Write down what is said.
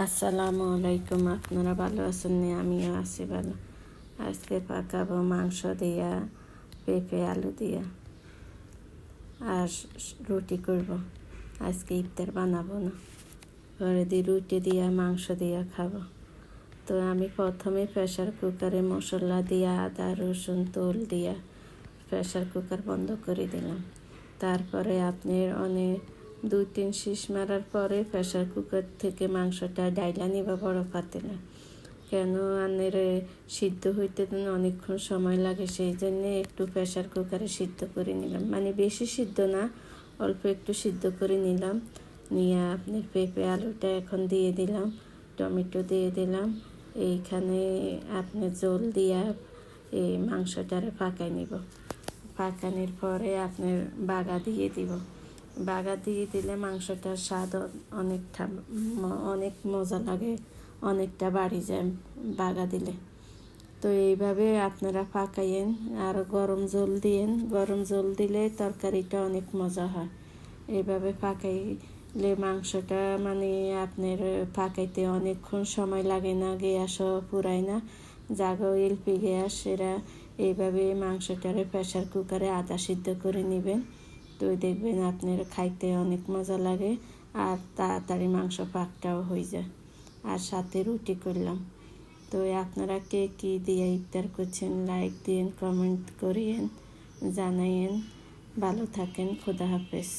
আসসালামু আলাইকুম। আপনারা ভালো আছেন? আমিও আছি ভালো। আজকে পাকাবো মাংস দিয়া, পেঁপে আলু দিয়া আর রুটি করব। আজকে ইফতার বানাবো না, পরে দিয়ে রুটি দিয়া মাংস দিয়া খাবো। তো আমি প্রথমে প্রেশার কুকারে মশলা দিয়া আদা রসুন তোল দিয়া প্রেশার কুকার বন্ধ করে দিলাম। তারপরে আপনার অনেক 2-3 শিস মারার পরে প্রেশার কুকার থেকে মাংসটা ডাইলা নিবা বড় পাতিলে। কেন আনের সিদ্ধ হইতে অনেকক্ষণ সময় লাগে, সেই জন্যে একটু প্রেশার কুকারে সিদ্ধ করে নিলাম, মানে বেশি সিদ্ধ না, অল্প একটু সিদ্ধ করে নিলাম। নিয়ে আপনার পেঁপে আলুটা এখন দিয়ে দিলাম, টমেটো দিয়ে দিলাম। এইখানে আপনার জল দিয়া এই মাংসটারে পাকাই নিব। পাকানোর পরে আপনার বাগা দিয়ে দিব। বাগা দিয়ে দিলে মাংসটার স্বাদ অনেক মজা লাগে, অনেকটা বাড়ি যায় বাগা দিলে। তো এইভাবে আপনারা পাকাইয়েন আর গরম জল দিয়েন। গরম জল দিলে তরকারিটা অনেক মজা হয়। এইভাবে পাকাইলে মাংসটা মানে আপনার পাকাইতে অনেকক্ষণ সময় লাগে না, গ্যাসও পুরায় না। জাগো এলপি গ্যাস, এরা এইভাবে মাংসটারে প্রেশার কুকারে আধা সিদ্ধ করে নেবেন। তো দেখবেন আপনার খাইতে অনেক মজা লাগে আর তাড়াতাড়ি মাংস পাকটাও হয়ে যায়। আর সাথে রুটি করলাম। তো আপনারা কে কী দিয়ে ইফতার করছেন লাইক দিন, কমেন্ট করিয়েন, জানাইয়েন। ভালো থাকেন। খোদা হাফেজ।